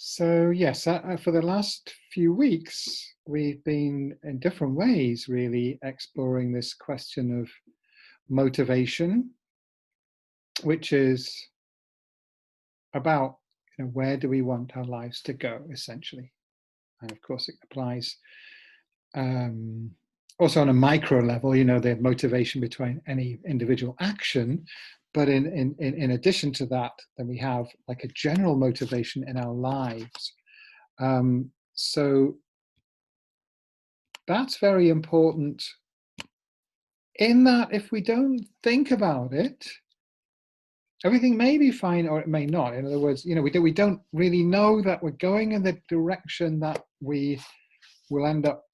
So yes, for the last few weeks, we've been in different ways really exploring this question of motivation, which is about where do we want our lives to go, essentially. And of course, it applies um, also on a micro level, the motivation between any individual action. But in addition to that, then we have like a general motivation in our lives. So that's very important in that if we don't think about it, everything may be fine or it may not. In other words, we don't really know that we're going in the direction that we will end up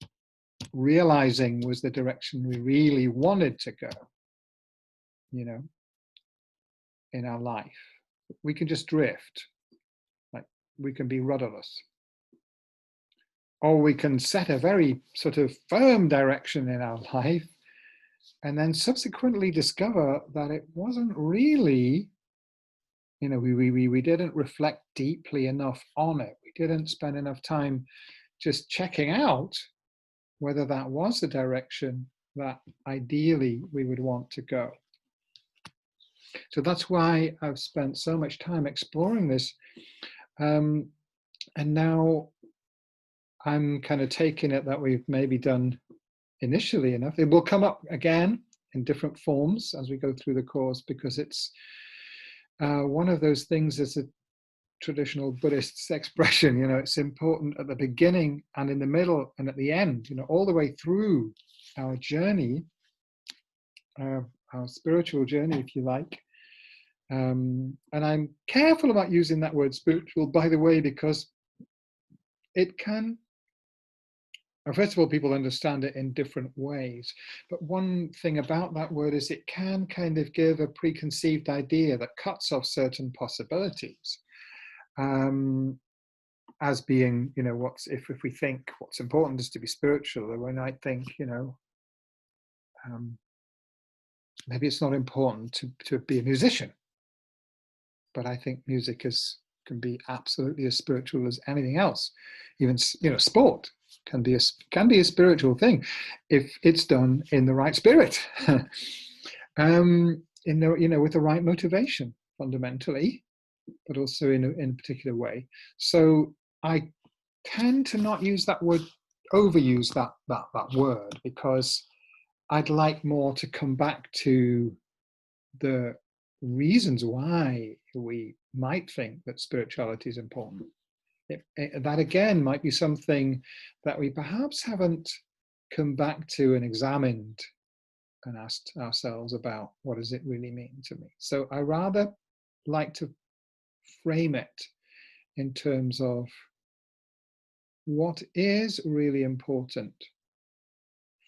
realizing was the direction we really wanted to go, in our life. We can just drift, like we can be rudderless. Or we can set a very sort of firm direction in our life and then subsequently discover that it wasn't really, we didn't reflect deeply enough on it. We didn't spend enough time just checking out whether that was the direction that ideally we would want to go. So that's why I've spent so much time exploring this. And now I'm kind of taking it that we've maybe done initially enough. It will come up again in different forms as we go through the course, because it's one of those things as a traditional Buddhist expression, it's important at the beginning and in the middle and at the end, all the way through our journey, our spiritual journey, if you like. And I'm careful about using that word spiritual, by the way, because it can, first of all, people understand it in different ways. But one thing about that word is it can kind of give a preconceived idea that cuts off certain possibilities. As being, what's if we think what's important is to be spiritual, then we might think, maybe it's not important to be a musician. But I think music can be absolutely as spiritual as anything else. Even sport can be a spiritual thing if it's done in the right spirit, with the right motivation fundamentally, but also in a particular way. So I tend to not use that word, overuse that word, because I'd like more to come back to the reasons why we might think that spirituality is important. That again might be something that we perhaps haven't come back to and examined and asked ourselves about, what does it really mean to me? So I rather like to frame it in terms of what is really important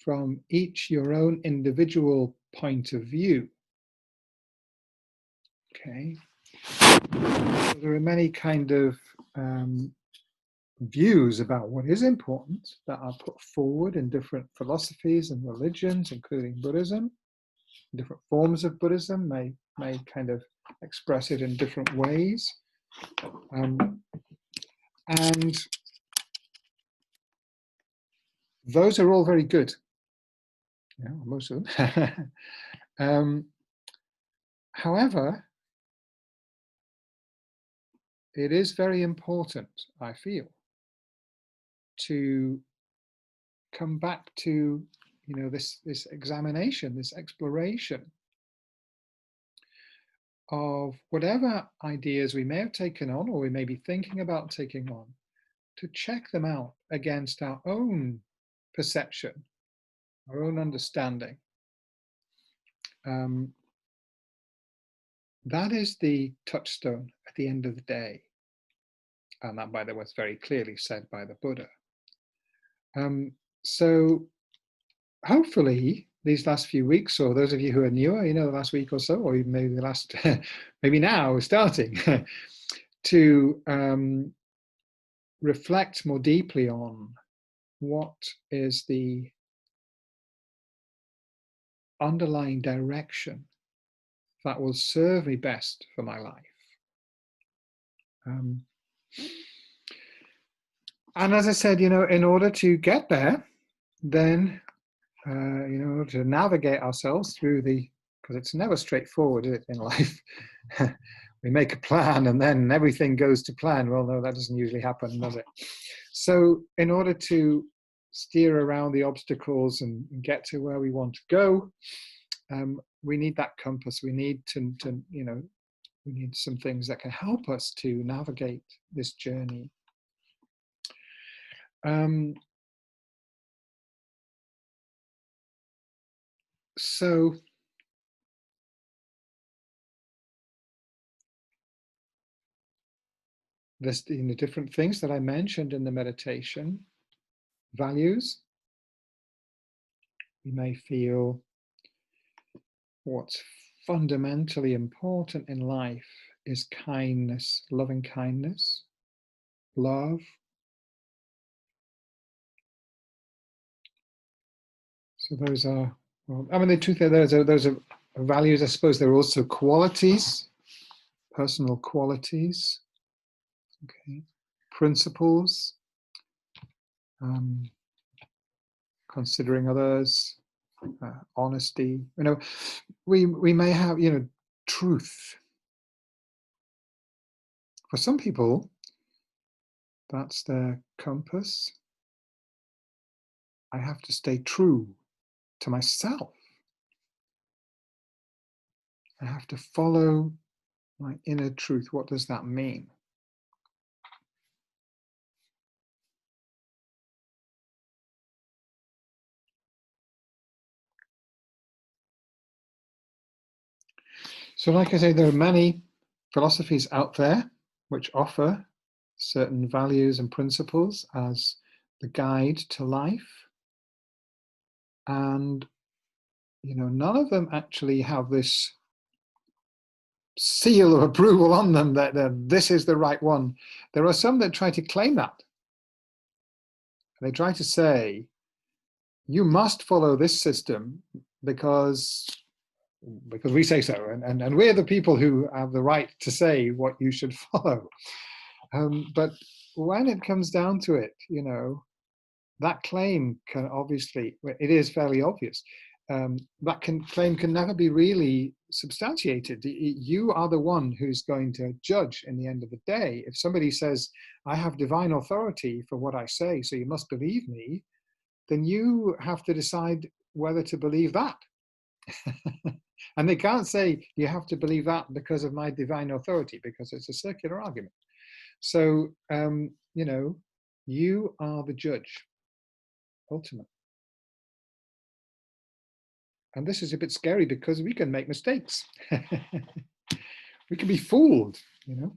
from each your own individual point of view. Okay, so there are many kind of views about what is important that are put forward in different philosophies and religions, including Buddhism. Different forms of Buddhism may kind of express it in different ways. And those are all very good. Most of them. However, it is very important, I feel, to come back to this examination, this exploration of whatever ideas we may have taken on or we may be thinking about taking on, to check them out against our own perception, our own understanding. That is the touchstone at the end of the day. And that, by the way, was very clearly said by the Buddha. So hopefully these last few weeks, or those of you who are newer, the last week or so, or even maybe the last, maybe now starting, to reflect more deeply on what is the underlying direction that will serve me best for my life. And as I said, in order to get there, then, to navigate ourselves through because it's never straightforward, is it, in life? We make a plan and then everything goes to plan. Well, no, that doesn't usually happen, does it? So in order to steer around the obstacles and get to where we want to go, we need that compass. We need we need some things that can help us to navigate this journey. So there's different things that I mentioned in the meditation. Values. We may feel what's fundamentally important in life is kindness, loving kindness, love. So those are, well, I mean, the truth is those are values. I suppose they're also qualities, personal qualities, okay, principles, considering others, honesty. We may have, truth. For some people, that's their compass. I have to stay true to myself. I have to follow my inner truth. What does that mean? So like I say, there are many philosophies out there which offer certain values and principles as the guide to life. And, none of them actually have this seal of approval on them that this is the right one. There are some that try to claim that. They try to say, you must follow this system because we say so, and we're the people who have the right to say what you should follow. But when it comes down to it, that claim can obviously, it is fairly obvious, that claim can never be really substantiated. You are the one who's going to judge in the end of the day. If somebody says, I have divine authority for what I say, so you must believe me, then you have to decide whether to believe that. And they can't say you have to believe that because of my divine authority, because it's a circular argument. So, you are the judge, ultimately. And this is a bit scary because we can make mistakes. We can be fooled, it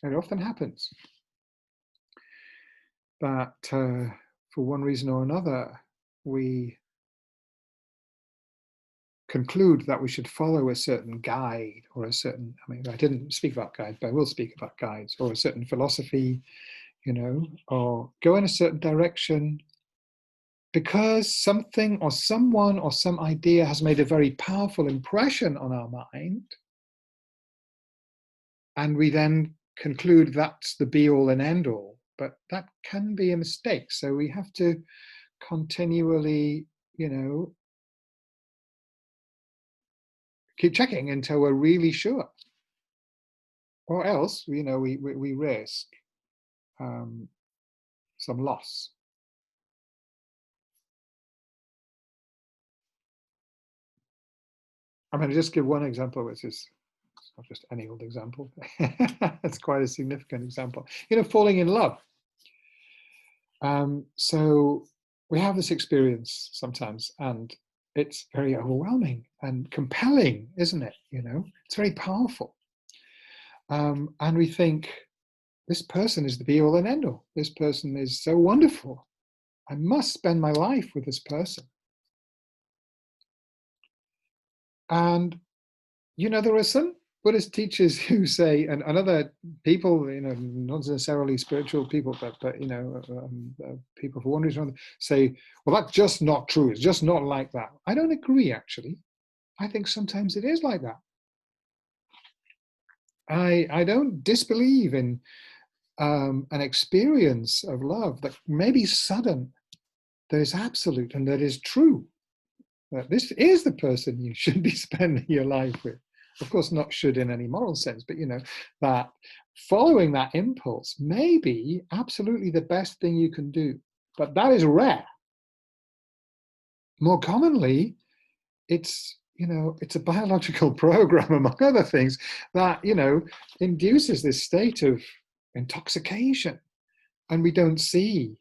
often happens. But for one reason or another, we conclude that we should follow a certain guide or a certain, I didn't speak about guides, but I will speak about guides, or a certain philosophy, or go in a certain direction because something or someone or some idea has made a very powerful impression on our mind. And we then conclude that's the be all and end all, but that can be a mistake. So we have to continually, keep checking until we're really sure, or else, we risk some loss. I'm going to just give one example, which is not just any old example. It's quite a significant example. Falling in love. So we have this experience sometimes, and it's very overwhelming and compelling, isn't it? It's very powerful. And we think, this person is the be all and end all. This person is so wonderful. I must spend my life with this person. And, there are some Buddhist teachers who say, and other people, not necessarily spiritual people, but people for one reason or another, say, well, that's just not true. It's just not like that. I don't agree, actually. I think sometimes it is like that. I don't disbelieve in an experience of love that may be sudden, that is absolute and that is true. That this is the person you should be spending your life with. Of course, not should in any moral sense, but that following that impulse may be absolutely the best thing you can do. But that is rare. More commonly, it's a biological program, among other things, that induces this state of intoxication, and we don't see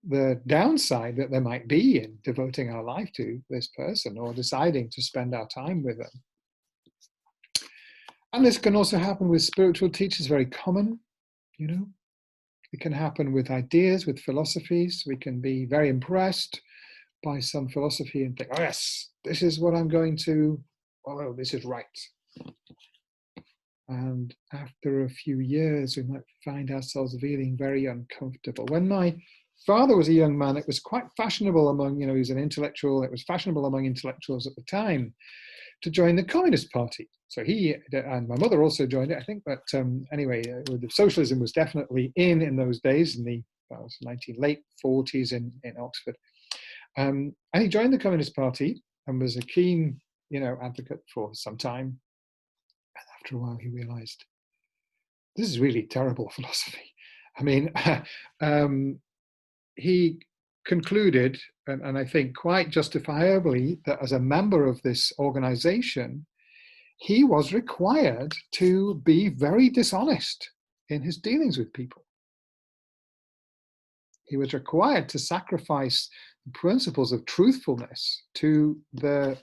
the downside that there might be in devoting our life to this person or deciding to spend our time with them. And this can also happen with spiritual teachers, very common. It can happen with ideas, with philosophies. We can be very impressed by some philosophy and think, oh yes, this is what I'm going to, oh, this is right. And after a few years, we might find ourselves feeling very uncomfortable. When my father was a young man, it was quite fashionable among, he was an intellectual, it was fashionable among intellectuals at the time to join the Communist Party. So he and my mother also joined it, I think. But anyway, the socialism was definitely in those days, in the late 40s in Oxford. And he joined the Communist Party and was a keen, advocate for some time. And after a while, he realized, this is really terrible philosophy. I mean, he concluded, and I think quite justifiably, that as a member of this organization, he was required to be very dishonest in his dealings with people. He was required to sacrifice the principles of truthfulness to the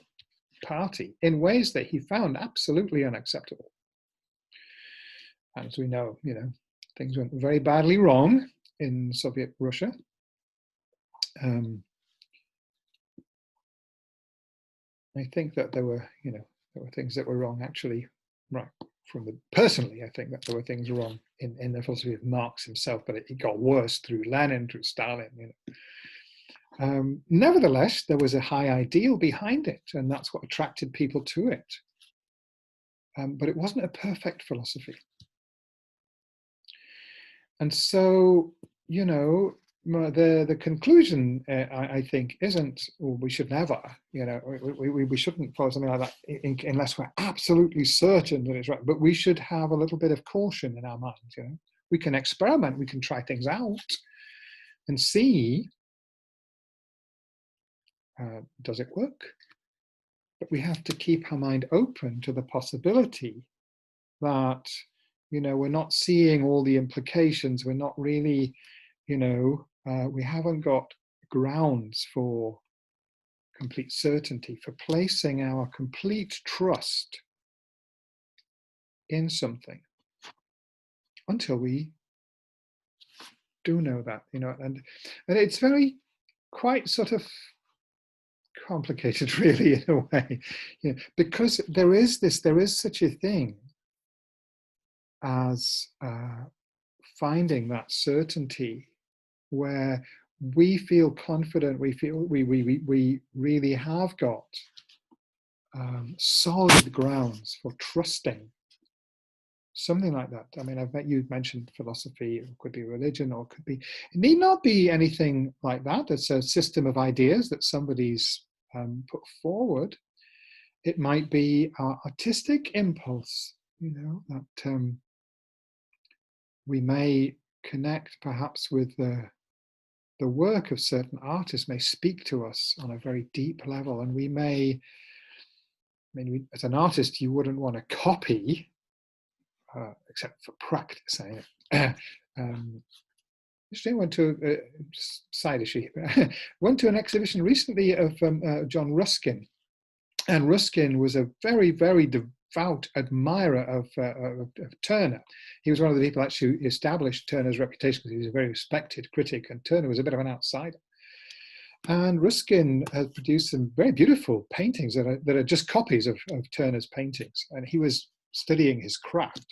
party in ways that he found absolutely unacceptable. And as we know, things went very badly wrong in Soviet Russia. I think that there were things that were wrong, actually, right personally. I think that there were things wrong in the philosophy of Marx himself, but it got worse through Lenin, through Stalin. Nevertheless, there was a high ideal behind it, and that's what attracted people to it. But it wasn't a perfect philosophy. And so, the conclusion, I think, isn't, well, we should never, we shouldn't follow something like that unless we're absolutely certain that it's right. But we should have a little bit of caution in our minds. We can experiment, we can try things out and see, does it work? But we have to keep our mind open to the possibility that, we're not seeing all the implications. We're not really, we haven't got grounds for complete certainty, for placing our complete trust in something until we do know that, and it's quite sort of complicated, really, in a way, because there is such a thing as finding that certainty where we feel confident, we feel we really have got solid grounds for trusting something like that. I mean, you mentioned philosophy, it could be religion, or it could be, it need not be anything like that. It's a system of ideas that somebody's put forward. It might be our artistic impulse, that we may connect perhaps with the work of certain artists may speak to us on a very deep level, and we may, as an artist, you wouldn't want to copy, except for practice. Actually, I went to side issue. Went to an exhibition recently of John Ruskin, and Ruskin was a very, very devout admirer of Turner. He was one of the people actually who established Turner's reputation because he was a very respected critic, and Turner was a bit of an outsider. And Ruskin has produced some very beautiful paintings that are just copies of Turner's paintings, and he was studying his craft.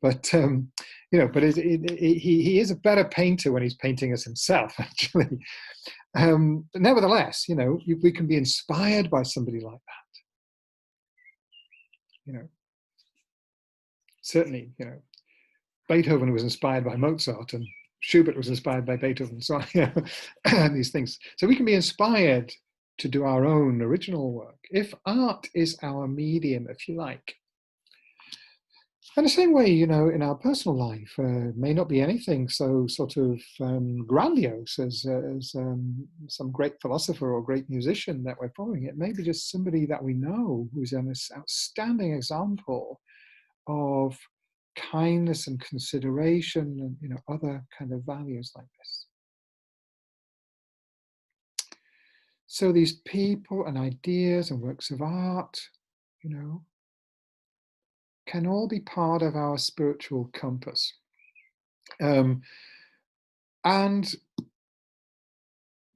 But but he is a better painter when he's painting us himself, actually. But nevertheless, we can be inspired by somebody like that. Certainly, Beethoven was inspired by Mozart and Schubert was inspired by Beethoven. So these things. So we can be inspired to do our own original work. If art is our medium, if you like. And the same way, in our personal life, may not be anything so sort of grandiose as some great philosopher or great musician that we're following. It may be just somebody that we know who's an outstanding example of kindness and consideration and other kind of values like this. So these people and ideas and works of art, can all be part of our spiritual compass. And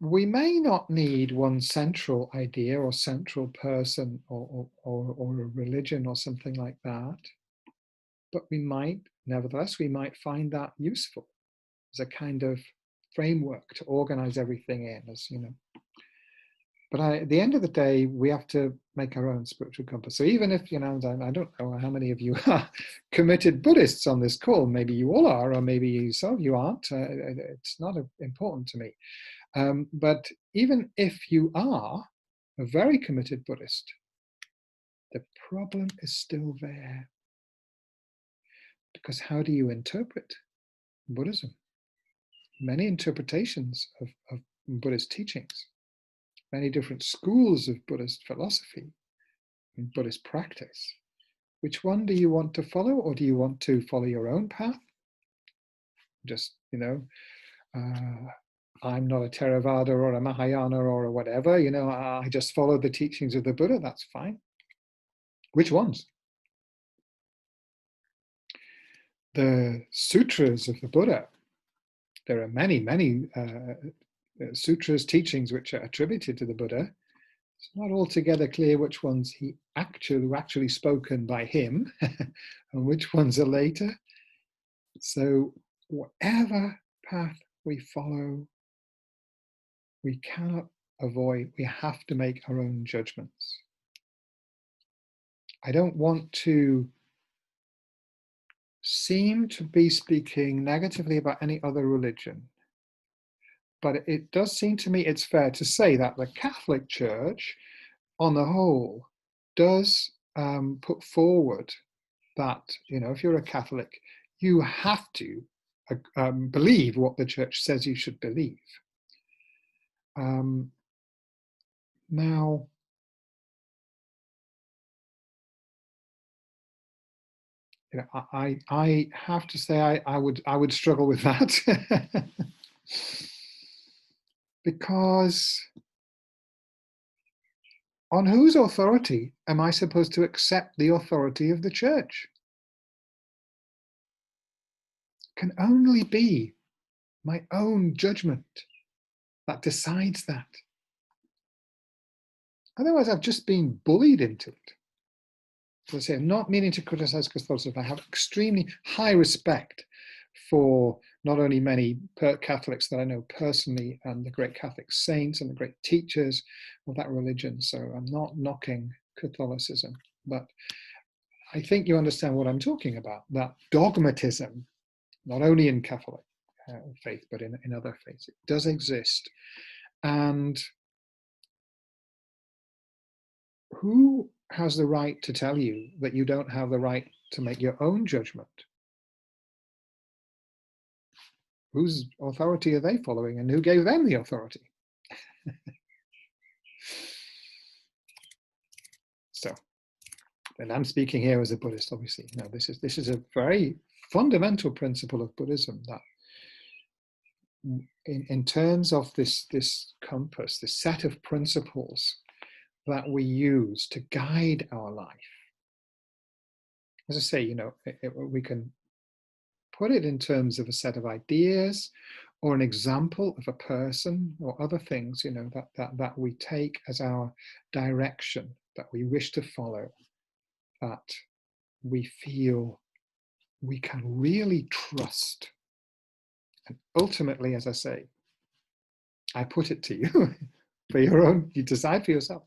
we may not need one central idea or central person or a religion or something like that, but we might find that useful as a kind of framework to organize everything in, But at the end of the day, we have to make our own spiritual compass. So even if, I don't know how many of you are committed Buddhists on this call, maybe you all are, or maybe some of you aren't, it's not important to me. But even if you are a very committed Buddhist, the problem is still there. Because how do you interpret Buddhism? Many interpretations of Buddhist teachings, many different schools of Buddhist philosophy and Buddhist practice. Which one do you want to follow, or do you want to follow your own path? Just, I'm not a Theravada or a Mahayana or a whatever, I just follow the teachings of the Buddha, that's fine. Which ones? The sutras of the Buddha, there are many, many sutras, teachings which are attributed to the Buddha. It's not altogether clear which ones he actually spoken by him and which ones are later. So whatever path we follow, we cannot avoid, we have to make our own judgments. I don't want to seem to be speaking negatively about any other religion, but it does seem to me it's fair to say that the Catholic Church, on the whole, does put forward that, if you're a Catholic, you have to believe what the Church says you should believe. Now, I have to say I would struggle with that because on whose authority am I supposed to accept the authority of the Church? It can only be my own judgment that decides that. Otherwise, I've just been bullied into it. As I say, I'm not meaning to criticize Catholicism. I have extremely high respect for not only many Catholics that I know personally and the great Catholic saints and the great teachers of that religion. So I'm not knocking Catholicism, but I think you understand what I'm talking about, that dogmatism, not only in Catholic faith, but in other faiths, it does exist. And who has the right to tell you that you don't have the right to make your own judgment? Whose authority are they following, and who gave them the authority? So, and I'm speaking here as a Buddhist, obviously. This is a very fundamental principle of Buddhism, that in terms of this compass, this set of principles that we use to guide our life. As I say, we can put it in terms of a set of ideas or an example of a person or other things, that we take as our direction, that we wish to follow, that we feel we can really trust. And ultimately, as I say, I put it to you for your own, you decide for yourself.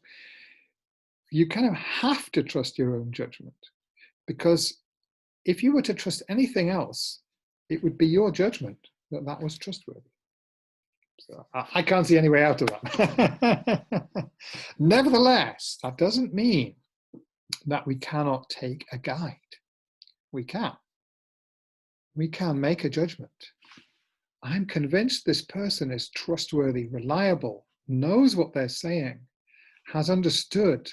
You kind of have to trust your own judgment, because if you were to trust anything else, it would be your judgment that that was trustworthy. So I can't see any way out of that. Nevertheless, that doesn't mean that we cannot take a guide. We can. We can make a judgment. I'm convinced this person is trustworthy, reliable, knows what they're saying, has understood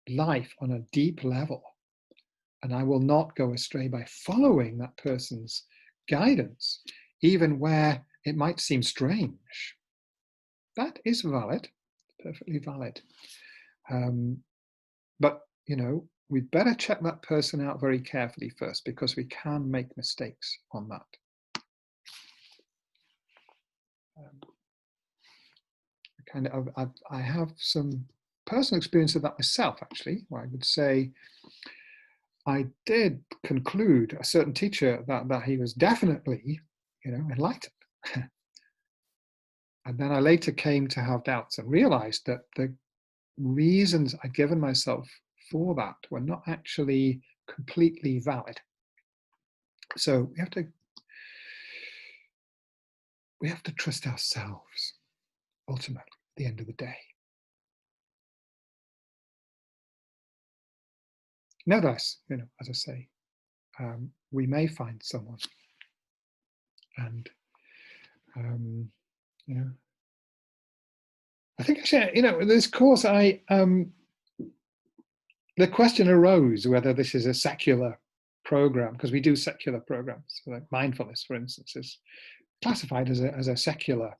life on a deep level, and I will not go astray by following that person's guidance, even where it might seem strange. That is valid, perfectly valid. But, you know, we'd better check that person out very carefully first, because we can make mistakes on that. I have some personal experience of that myself, actually, where I would say I did conclude a certain teacher that he was definitely, you know, enlightened. And then I later came to have doubts and realized that the reasons I'd given myself for that were not actually completely valid. So we have to trust ourselves, ultimately, at the end of the day. Nevertheless, you know, as I say, we may find someone, and you know, I think actually, you know, this course, the question arose whether this is a secular program, because we do secular programs. So like mindfulness, for instance, is classified as a secular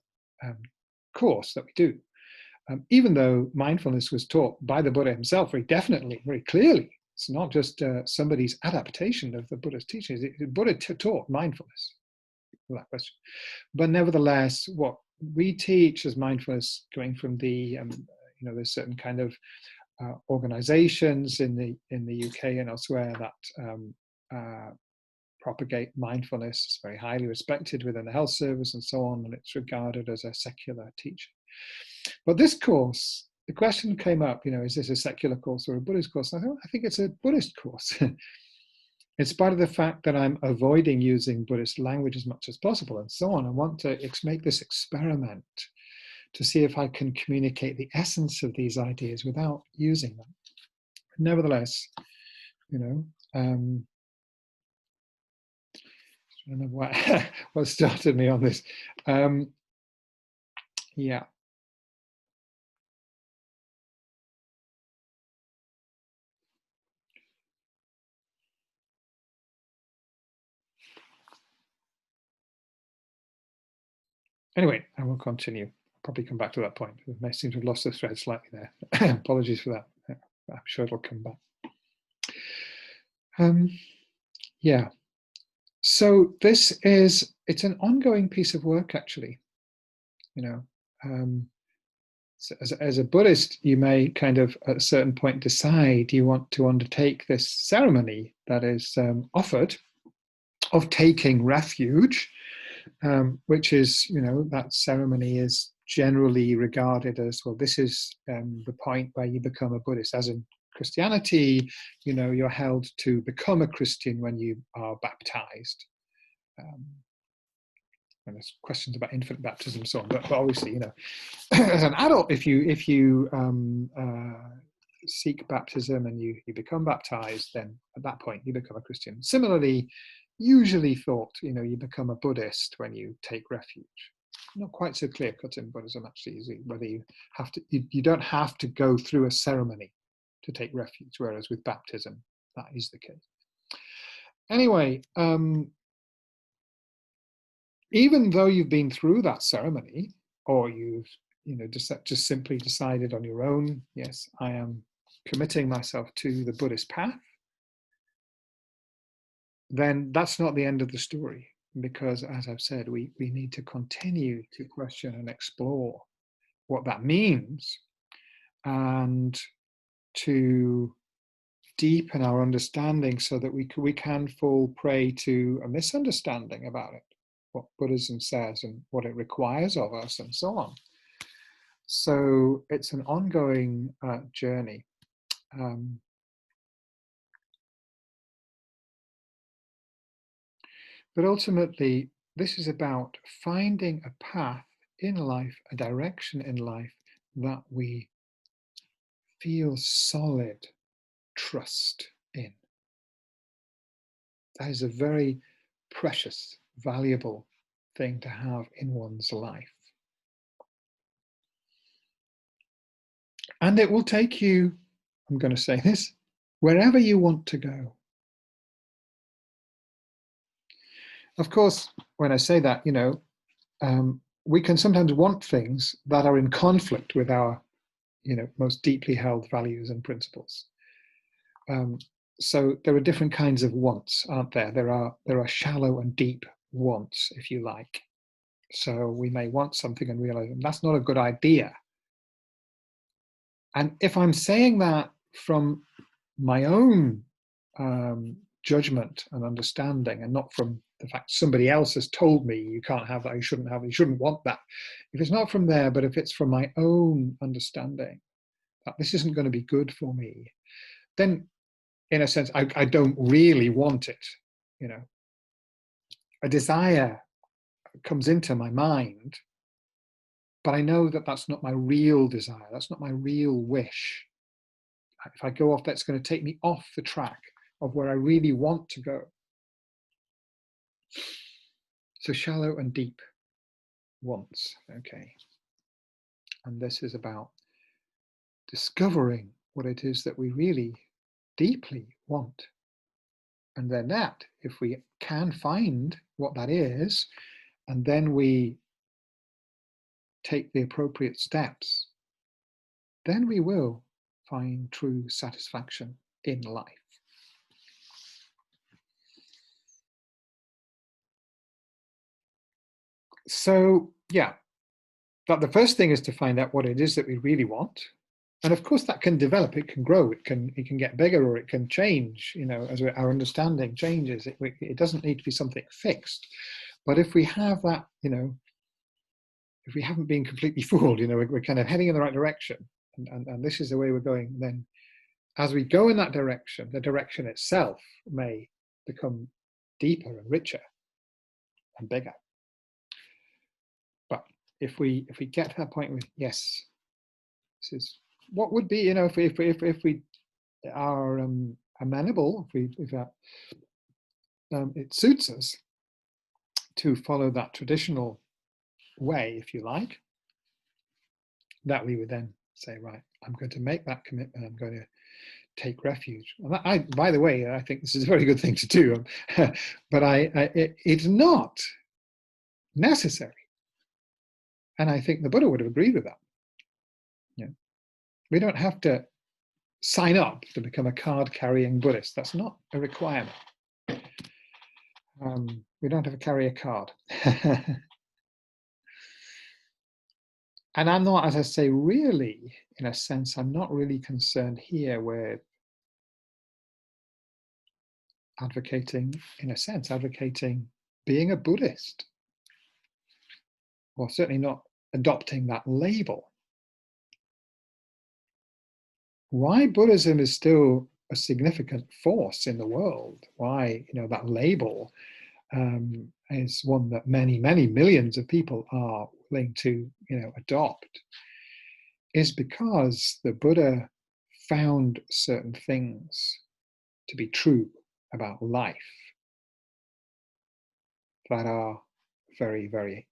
course that we do, even though mindfulness was taught by the Buddha himself very definitely, very clearly. It's not just somebody's adaptation of the Buddha's teachings. The Buddha taught mindfulness, without question. But nevertheless, what we teach as mindfulness, going from the, you know, there's certain kind of organizations in the UK and elsewhere that propagate mindfulness. It's very highly respected within the health service and so on, and it's regarded as a secular teaching. But this course, the question came up, you know, is this a secular course or a Buddhist course? And I thought, I think it's a Buddhist course. In spite of the fact that I'm avoiding using Buddhist language as much as possible and so on, I want to make this experiment to see if I can communicate the essence of these ideas without using them. Nevertheless, you know, I don't know what started me on this. Yeah. Anyway, I will continue. I'll probably come back to that point. I seem to have lost the thread slightly there. Apologies for that. I'm sure it'll come back. Yeah. So it's an ongoing piece of work, actually. You know, so as a Buddhist, you may kind of at a certain point decide you want to undertake this ceremony that is offered of taking refuge, which is, you know, that ceremony is generally regarded as, well, this is the point where you become a Buddhist. As in Christianity, you know, you're held to become a Christian when you are baptized. And there's questions about infant baptism and so on, but obviously, you know, as an adult, if you seek baptism and you become baptized, then at that point you become a Christian. Similarly, usually thought, you know, you become a Buddhist when you take refuge. Not quite so clear cut in Buddhism, actually, whether you have to, you don't have to go through a ceremony to take refuge, whereas with baptism, that is the case. Anyway, even though you've been through that ceremony, or you've, you know, just simply decided on your own, yes, I am committing myself to the Buddhist path, then that's not the end of the story. Because, as I've said, we need to continue to question and explore what that means, and to deepen our understanding so that we can fall prey to a misunderstanding about it, what Buddhism says and what it requires of us and so on. So it's an ongoing journey. But ultimately, this is about finding a path in life, a direction in life that we feel solid trust in. That is a very precious, valuable thing to have in one's life. And it will take you, I'm going to say this, wherever you want to go. Of course, when I say that, we can sometimes want things that are in conflict with our, most deeply held values and principles. So there are different kinds of wants, aren't there? There are shallow and deep wants, if you like. So we may want something and realize that's not a good idea. And if I'm saying that from my own judgment and understanding, and not from the fact somebody else has told me you can't have that, you shouldn't have it, you shouldn't want that. If it's not from there, but if it's from my own understanding that this isn't going to be good for me, then in a sense, I don't really want it. A desire comes into my mind, but I know that that's not my real desire. That's not my real wish. If I go off, that's going to take me off the track of where I really want to go. So shallow and deep wants, okay. And this is about discovering what it is that we really deeply want. And then that, if we can find what that is, and then we take the appropriate steps, then we will find true satisfaction in life. So, yeah, but the first thing is to find out what it is that we really want. And of course that can develop, it can grow, it can get bigger, or it can change, as our understanding changes. It doesn't need to be something fixed. But if we have that, if we haven't been completely fooled, we're kind of heading in the right direction, and this is the way we're going, then as we go in that direction, the direction itself may become deeper and richer and bigger. But if we get to that point with, yes, this is what would be, if we are amenable, if it suits us to follow that traditional way, if you like, that we would then say, right, I'm going to make that commitment, I'm going to take refuge. And by the way, I think this is a very good thing to do, but it's not necessary. And I think the Buddha would have agreed with that. We don't have to sign up to become a card-carrying Buddhist. That's not a requirement. We don't have to carry a card. And I'm not, as I say, really, in a sense, I'm not really concerned here with advocating being a Buddhist, or certainly not adopting that label. Why Buddhism is still a significant force in the world, why that label is one that many, many millions of people are willing to adopt, is because the Buddha found certain things to be true about life that are very, very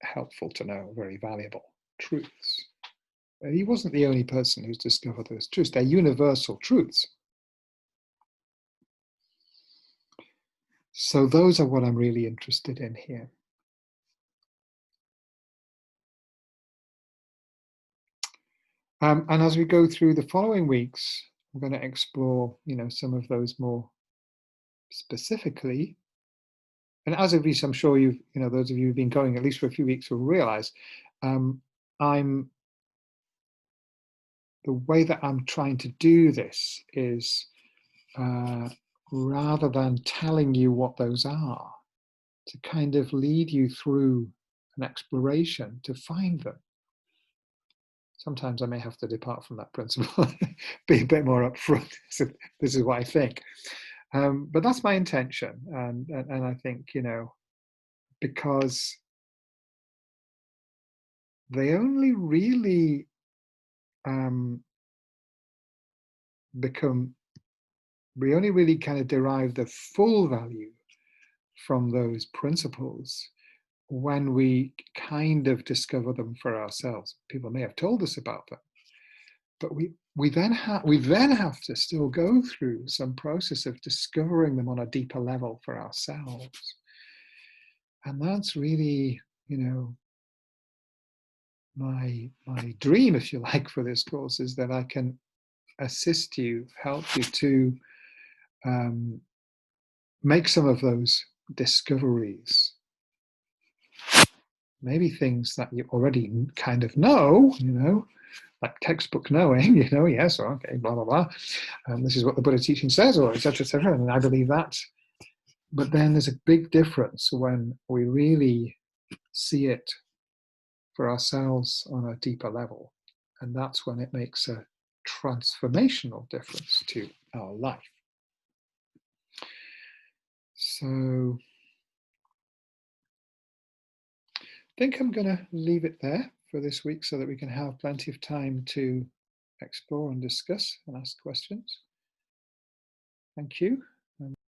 helpful to know, very valuable truths. He wasn't the only person who's discovered those truths. They're universal truths. So those are what I'm really interested in here. And as we go through the following weeks, I'm going to explore, some of those more specifically. And as of I'm sure those of you who've been going at least for a few weeks will realize, the way that I'm trying to do this is rather than telling you what those are, to kind of lead you through an exploration to find them. Sometimes I may have to depart from that principle, be a bit more upfront. So this is what I think. But that's my intention, and I think, because they only really we only really kind of derive the full value from those principles when we kind of discover them for ourselves. People may have told us about them, but we then have to still go through some process of discovering them on a deeper level for ourselves. And that's really, my dream, if you like, for this course, is that I can assist you, help you to make some of those discoveries. Maybe things that you already kind of know, like textbook knowing, yes, okay, blah, blah, blah. This is what the Buddha teaching says, or etc., etc., and I believe that. But then there's a big difference when we really see it for ourselves on a deeper level. And that's when it makes a transformational difference to our life. So I think I'm going to leave it there for this week so that we can have plenty of time to explore and discuss and ask questions. Thank you.